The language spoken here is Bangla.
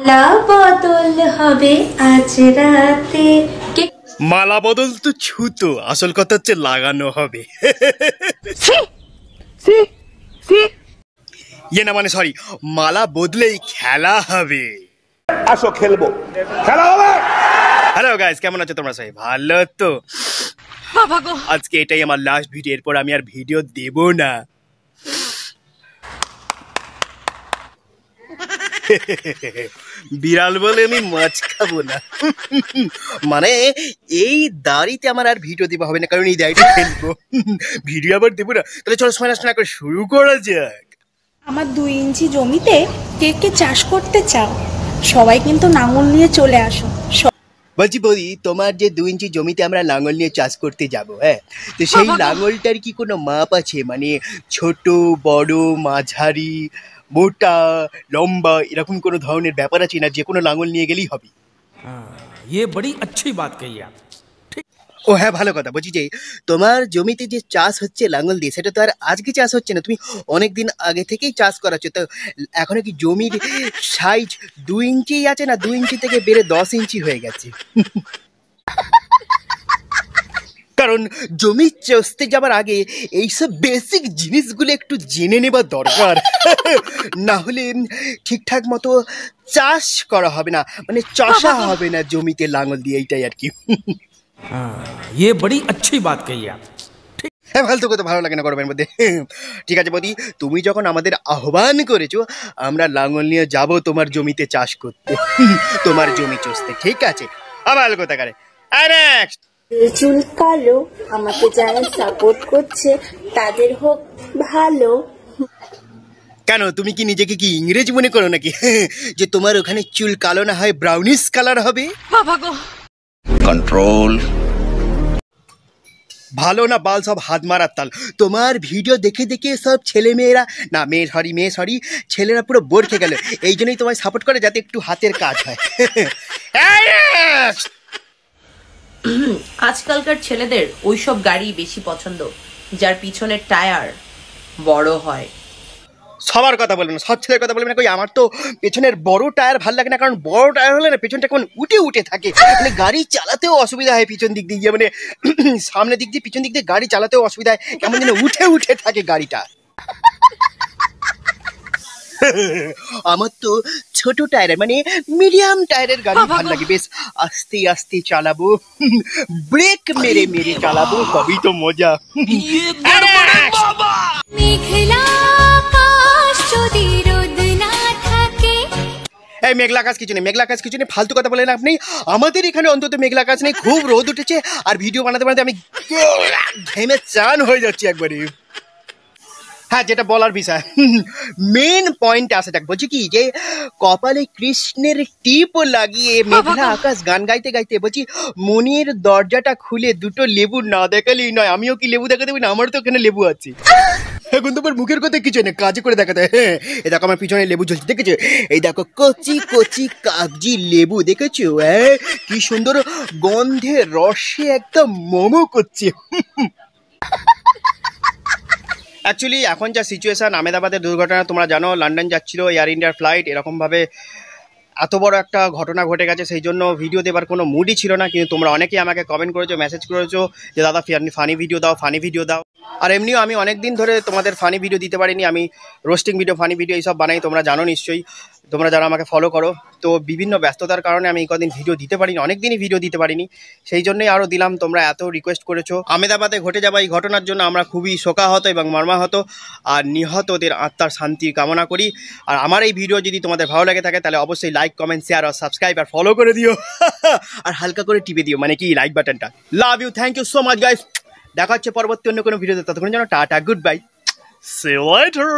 মালা বদল হবে আজ রাতে। মালা বদল তো ছুতো, আসল কথা হচ্ছে লাগানো হবে। ইয়ে না মানে সরি, মালা বদলেই খেলা হবে। আসো খেলবো, খেলা হবে। হ্যালো গাইস, কেমন আছো তোমরা সবাই? ভালো তো? আজকে এটাই আমার লাস্ট ভিডিও, এরপর আমি আর ভিডিও দেব না। বিড়াল বলে আমি মাছ খাবো না। মানে এই দাড়িতে আমার আর ভিডিও দেওয়া হবে না, কারণ এই দাড়িটা ফেলবো, ভিডিও আবার দেবো না। তাহলে চলো সময় নষ্ট না করে শুরু করা যাক। আমার 2 ইঞ্চি জমিতে কে কে চাষ করতে চাও? সবাই কিন্তু লাঙল নিয়ে চলে আসো। বলছি বৌদি, তোমার যে 2 ইঞ্চি জমিতে আমরা লাঙল নিয়ে চাষ করতে যাব, হ্যাঁ, তো সেই লাঙলটার কি কোনো মাপ আছে? মানে ছোট, বড়, মাঝারি, মোটা, লম্বা, এরকম কোনো ধরনের ব্যাপার আছে না? যে কোনো লাঙল নিয়ে গেলেই হবে? ये बड़ी अच्छी बात कही आप। ও হ্যাঁ, ভালো কথা। বলছি যে তোমার জমিতে যে চাষ হচ্ছে লাঙল দিয়ে, সেটা তো আর আজকে চাষ হচ্ছে না, তুমি অনেকদিন আগে থেকেই চাষ করাচ্ছ। তো এখনো কি জমির সাইজ 2 ইঞ্চি আছে, না 2 ইঞ্চি থেকে বেড়ে 10 ইঞ্চি হয়ে গেছে? কারণ জমি চষতে যাবার আগে এইসব বেসিক জিনিসগুলো একটু জেনে নেবার দরকার। না হলে ঠিকঠাক মতো চাষ করা হবে না, মানে চষা হবে না জমিতে লাঙল দিয়ে, এইটাই আর কি। ये बड़ी अच्छी बात कही आप। হ্যাঁ, ফালতু কথা ভালো লাগে না গরমের মধ্যে। ঠিক আছে বৌদি, তুমি যখন আমাদের আহ্বান করেছো, আমরা লাঙল নিয়ে যাব তোমার জমিতে চাষ করতে, তোমার জমি চষতে। ঠিক আছে, আবার কথা করে। নেক্সট। চুল কালো, আমাকে যারা সাপোর্ট করছে তাদের হোক ভালো। কেন, তুমি কি নিজেকে কি ইংরেজ মনে করো নাকি, যে তোমার ওখানে চুল কালো না হয় ব্রাউনিশ কালার হবে? কন্ট্রোল। ভালো না বাল সব হাত মারার তাল। তোমার ভিডিও দেখে দেখে সব ছেলে মেয়েরা, না মেয়ে সরি, ছেলেরা পুরো বোর খেয়ে গেল। এই জন্যই তোমায় সাপোর্ট করে, যাতে একটু হাতের কাজ হয়। আজকালকার ছেলেদের ওইসব গাড়ি বেশি পছন্দ যার পিছনের টায়ার বড় হয়। সবার কথা বলবে না, সব ছেলের কথা বলবে না। কই, আমার তো পেছনের বড় টায়ার ভাল লাগে না, কারণ বড় টায়ার হলে না পেছনটা কেমন উঠে উঠে থাকে, মানে গাড়ি চালাতেও অসুবিধা হয় পিছন দিক দিয়ে, মানে সামনের দিক দিয়ে পিছন দিক দিয়ে গাড়ি চালাতেও অসুবিধা হয়, কেমন যেন উঠে উঠে থাকে গাড়িটা। আমার তো ছোট টায়ারের, মানে মিডিয়াম টায়ারের গাড়ি ভাল লাগে, বেশ আস্তে আস্তে চালাবো, ব্রেক মেরে মেরে চালাবো, সবই তো মজা। এই মেঘলা আকাশ কিছু নেই, মেঘলা আকাশ কিছু নেই, ফালতু কথা বলেন আপনি। আমাদের এখানে অন্তত মেঘলা আকাশ নেই, খুব রোদ উঠেছে, আর ভিডিও বানাতে বানাতে আমি ঘেমে চান হয়ে যাচ্ছি একবারে। হ্যাঁ, যেটা বলার বিষয়, মেন পয়েন্টে আসা যাক। বলছি কি, যে কপালে কৃষ্ণের টিপ লাগিয়ে মেঘলা আকাশ গান গাইতে গাইতে, বলছি মনের দরজাটা খুলে 2টো লেবু না দেখালেই নয়। আমিও কি লেবু দেখাতে পারি না? আমার তো এখানে লেবু আছে। এখন তোমার মুখের কথা কিছু নেই, কাজে করে দেখাতে। হ্যাঁ, এই দেখো আমার পিছনে লেবু ঝুলছে, দেখেছো? এই দেখো কচি কচি কাগজি লেবু, দেখেছো? হ্যাঁ, কি সুন্দর গন্ধে রসে একদম মোমো করছে। অ্যাকচুয়ালি এখন যা সিচুয়েশান, আহমেদাবাদের দুর্ঘটনা তোমরা জানো, লন্ডন যাচ্ছিল এয়ার ইন্ডিয়ার ফ্লাইট, এরকমভাবে এত বড় একটা ঘটনা ঘটে গেছে, সেই জন্য ভিডিও দেবার কোনো মুডই ছিল না। কিন্তু তোমরা অনেকেই আমাকে কমেন্ট করেছো, মেসেজ করেছো যে দাদা ফানি ভিডিও দাও, ফানি ভিডিও দাও। আর এমনিও আমি অনেক দিন ধরে তোমাদের ফানি ভিডিও দিতে পারিনি, আমি রোস্টিং ভিডিও, ফানি ভিডিও এইসব বানাই, তোমরা জানো নিশ্চয়ই, তোমরা যারা আমাকে ফলো করো। তো বিভিন্ন ব্যস্ততার কারণে আমি কদিন ভিডিও দিতে পারিনি, অনেক দিনই ভিডিও দিতে পারিনি, সেই জন্যই আরও দিলাম। তোমরা এত রিকোয়েস্ট করেছো। আহমেদাবাদে ঘটে যাওয়া এই ঘটনার জন্য আমরা খুবই শোকাহত এবং মর্মাহত, আর নিহতদের আত্মার শান্তি কামনা করি। আর আমার এই ভিডিও যদি তোমাদের ভালো লাগে থাকে, তাহলে অবশ্যই লাইক, কমেন্ট, শেয়ার আর সাবস্ক্রাইব আর ফলো করে দিও। আর হালকা করে টিপে দিও, মানে কি লাইক বাটনটা। Love you, thank you so much guys. দেখা হচ্ছে পরবর্তী অন্য কোনো ভিডিওতে, ততক্ষণের জন্য টাটা, good bye, see you letter.